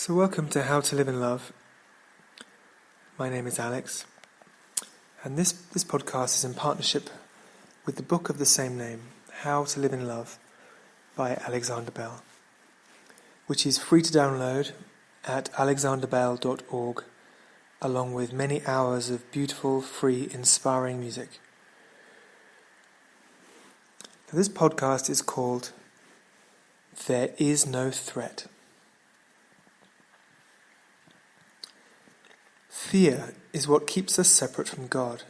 So welcome to How to Live in Love. My name is Alex, and this podcast is in partnership with the book of the same name, How to Live in Love, by Alexander Bell, which is free to download at alexanderbell.org, along with many hours of beautiful, free, inspiring music. Now, this podcast is called There Is No Threat. Fear is what keeps us separate from God.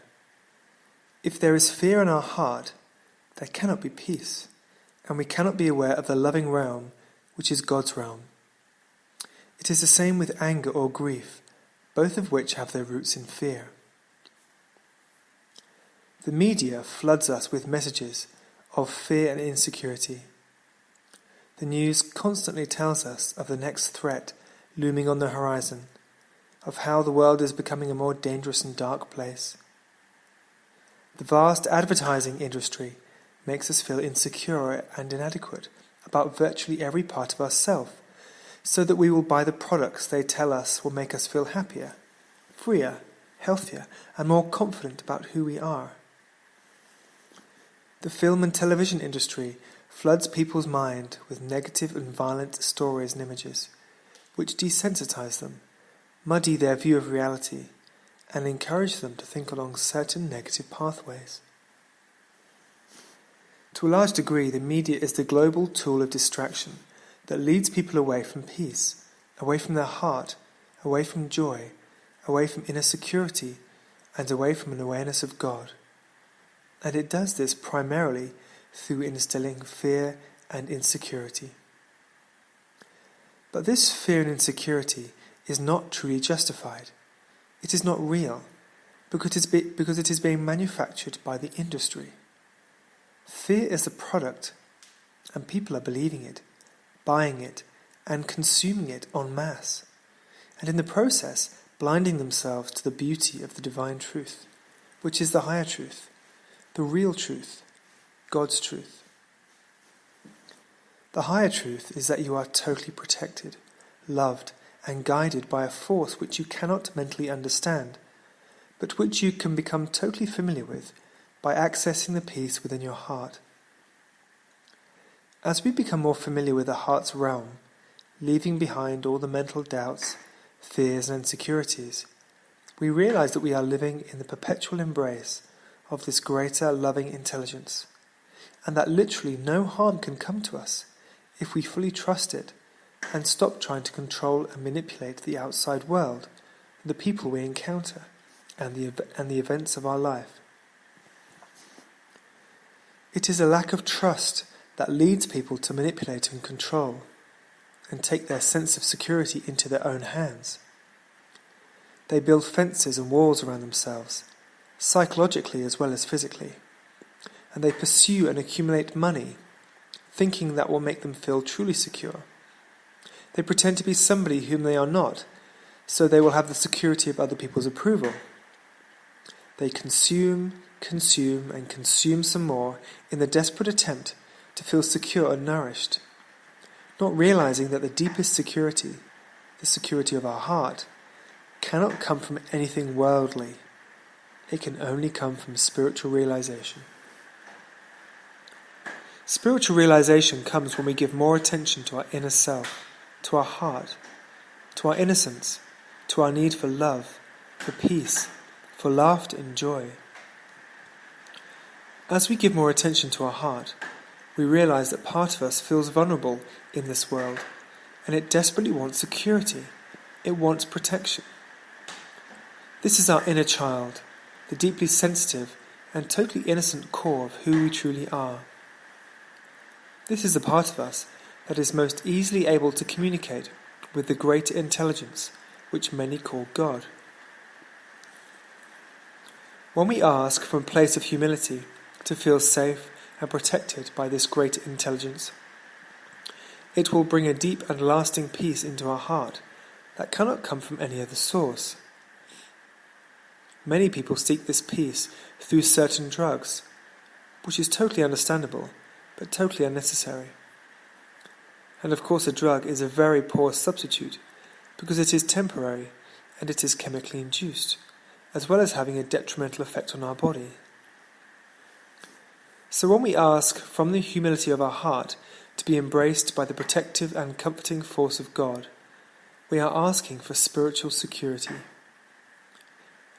If there is fear in our heart, there cannot be peace, and we cannot be aware of the loving realm, which is God's realm. It is the same with anger or grief, both of which have their roots in fear. The media floods us with messages of fear and insecurity. The news constantly tells us of the next threat looming on the horizon, of how the world is becoming a more dangerous and dark place. The vast advertising industry makes us feel insecure and inadequate about virtually every part of ourselves, so that we will buy the products they tell us will make us feel happier, freer, healthier, and more confident about who we are. The film and television industry floods people's mind with negative and violent stories and images, which desensitize them, muddy their view of reality, and encourage them to think along certain negative pathways. To a large degree, the media is the global tool of distraction that leads people away from peace, away from their heart, away from joy, away from inner security, and away from an awareness of God. And it does this primarily through instilling fear and insecurity. But this fear and insecurity is not truly justified. It is not real, because it is being manufactured by the industry. Fear is the product, and people are believing it, buying it, and consuming it en masse, and in the process blinding themselves to the beauty of the divine truth, which is the higher truth, the real truth, God's truth. The higher truth is that you are totally protected, loved, and guided by a force which you cannot mentally understand, but which you can become totally familiar with by accessing the peace within your heart. As we become more familiar with the heart's realm, leaving behind all the mental doubts, fears, and insecurities, we realize that we are living in the perpetual embrace of this greater loving intelligence, and that literally no harm can come to us if we fully trust it and stop trying to control and manipulate the outside world, the people we encounter, and the events of our life. It is a lack of trust that leads people to manipulate and control, and take their sense of security into their own hands. They build fences and walls around themselves, psychologically as well as physically, and they pursue and accumulate money, thinking that will make them feel truly secure. They pretend to be somebody whom they are not, so they will have the security of other people's approval. They consume, and consume some more in the desperate attempt to feel secure and nourished, not realizing that the deepest security, the security of our heart, cannot come from anything worldly. It can only come from spiritual realization. Spiritual realization comes when we give more attention to our inner self, to our heart, to our innocence, to our need for love, for peace, for laughter and joy. As we give more attention to our heart, we realize that part of us feels vulnerable in this world, and it desperately wants security. It wants protection. This is our inner child, the deeply sensitive and totally innocent core of who we truly are. This is the part of us that is most easily able to communicate with the greater intelligence, which many call God. When we ask from a place of humility to feel safe and protected by this greater intelligence, it will bring a deep and lasting peace into our heart that cannot come from any other source. Many people seek this peace through certain drugs, which is totally understandable, but totally unnecessary. And of course a drug is a very poor substitute because it is temporary and it is chemically induced, as well as having a detrimental effect on our body. So when we ask from the humility of our heart to be embraced by the protective and comforting force of God, we are asking for spiritual security.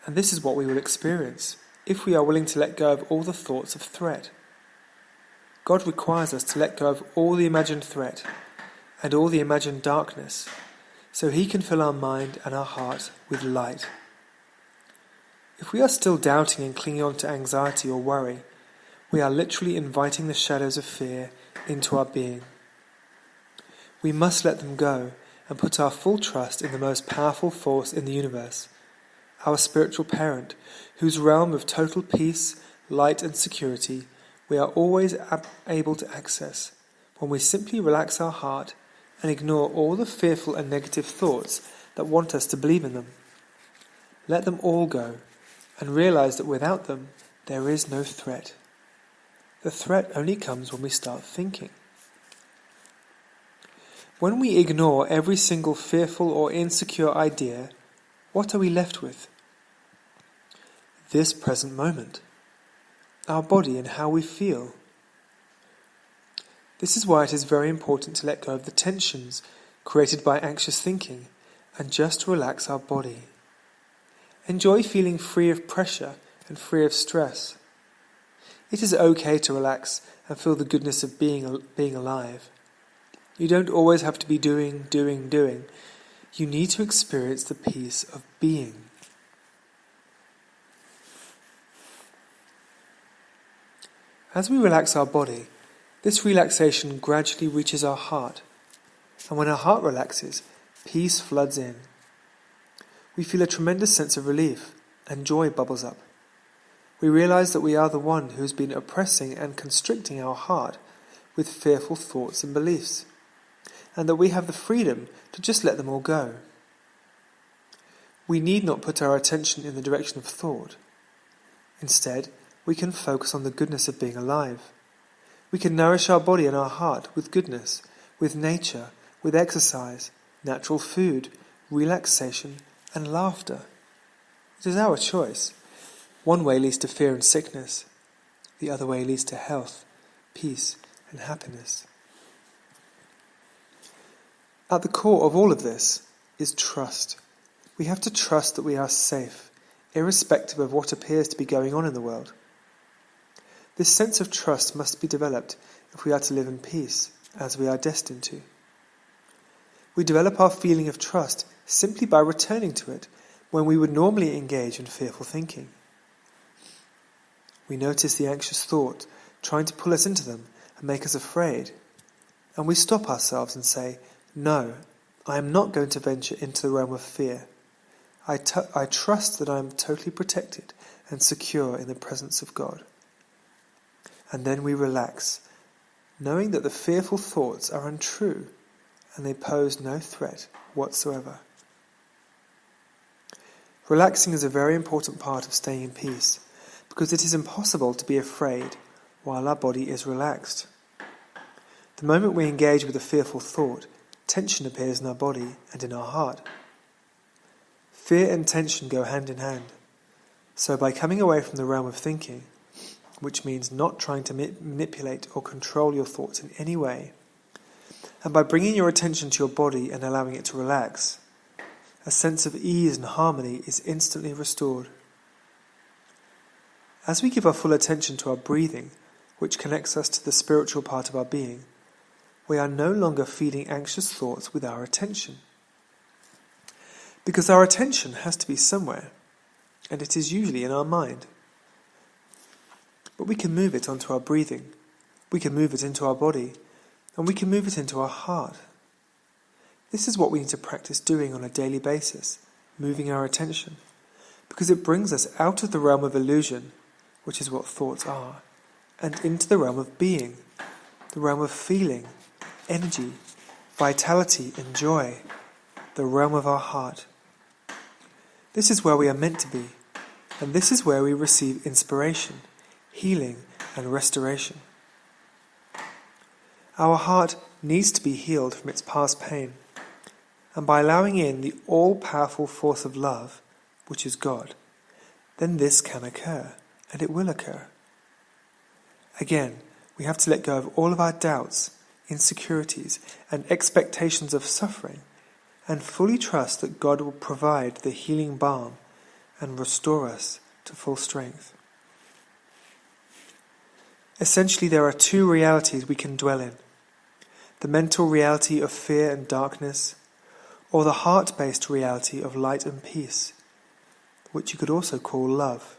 And this is what we will experience if we are willing to let go of all the thoughts of threat. God requires us to let go of all the imagined threat and all the imagined darkness, so He can fill our mind and our heart with light. If we are still doubting and clinging on to anxiety or worry, we are literally inviting the shadows of fear into our being. We must let them go and put our full trust in the most powerful force in the universe, our spiritual parent, whose realm of total peace, light and security we are always able to access when we simply relax our heart and ignore all the fearful and negative thoughts that want us to believe in them. Let them all go and realize that without them there is no threat. The threat only comes when we start thinking. When we ignore every single fearful or insecure idea, what are we left with? This present moment, our body and how we feel. This is why it is very important to let go of the tensions created by anxious thinking and just relax our body. Enjoy feeling free of pressure and free of stress. It is okay to relax and feel the goodness of being alive. You don't always have to be doing. You need to experience the peace of being. As we relax our body, this relaxation gradually reaches our heart. And when our heart relaxes, peace floods in. We feel a tremendous sense of relief, and joy bubbles up. We realize that we are the one who has been oppressing and constricting our heart with fearful thoughts and beliefs, and that we have the freedom to just let them all go. We need not put our attention in the direction of thought. Instead, we can focus on the goodness of being alive. We can nourish our body and our heart with goodness, with nature, with exercise, natural food, relaxation, and laughter. It is our choice. One way leads to fear and sickness. The other way leads to health, peace, and happiness. At the core of all of this is trust. We have to trust that we are safe, irrespective of what appears to be going on in the world. This sense of trust must be developed if we are to live in peace, as we are destined to. We develop our feeling of trust simply by returning to it when we would normally engage in fearful thinking. We notice the anxious thought trying to pull us into them and make us afraid, and we stop ourselves and say, "No, I am not going to venture into the realm of fear. I trust that I am totally protected and secure in the presence of God." And then we relax, knowing that the fearful thoughts are untrue and they pose no threat whatsoever. Relaxing is a very important part of staying in peace, because it is impossible to be afraid while our body is relaxed. The moment we engage with a fearful thought, tension appears in our body and in our heart. Fear and tension go hand in hand. So by coming away from the realm of thinking, which means not trying to manipulate or control your thoughts in any way, and by bringing your attention to your body and allowing it to relax, a sense of ease and harmony is instantly restored. As we give our full attention to our breathing, which connects us to the spiritual part of our being, we are no longer feeding anxious thoughts with our attention. Because our attention has to be somewhere, and it is usually in our mind. But we can move it onto our breathing, we can move it into our body, and we can move it into our heart. This is what we need to practice doing on a daily basis, moving our attention, because it brings us out of the realm of illusion, which is what thoughts are, and into the realm of being, the realm of feeling, energy, vitality and joy, the realm of our heart. This is where we are meant to be, and this is where we receive inspiration, healing and restoration. Our heart needs to be healed from its past pain, and by allowing in the all-powerful force of love, which is God, then this can occur, and it will occur. Again, we have to let go of all of our doubts, insecurities, and expectations of suffering, and fully trust that God will provide the healing balm and restore us to full strength. Essentially, there are two realities we can dwell in: the mental reality of fear and darkness, or the heart-based reality of light and peace, which you could also call love.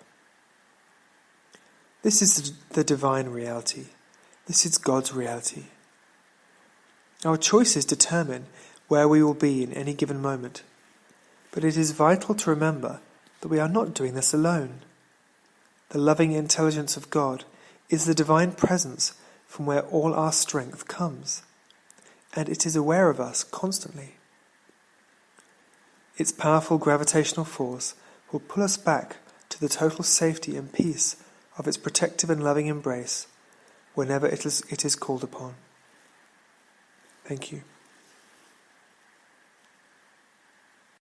This is the divine reality. This is God's reality. Our choices determine where we will be in any given moment, but it is vital to remember that we are not doing this alone. The loving intelligence of God is the divine presence from where all our strength comes, and it is aware of us constantly. Its powerful gravitational force will pull us back to the total safety and peace of its protective and loving embrace whenever it is called upon. Thank you.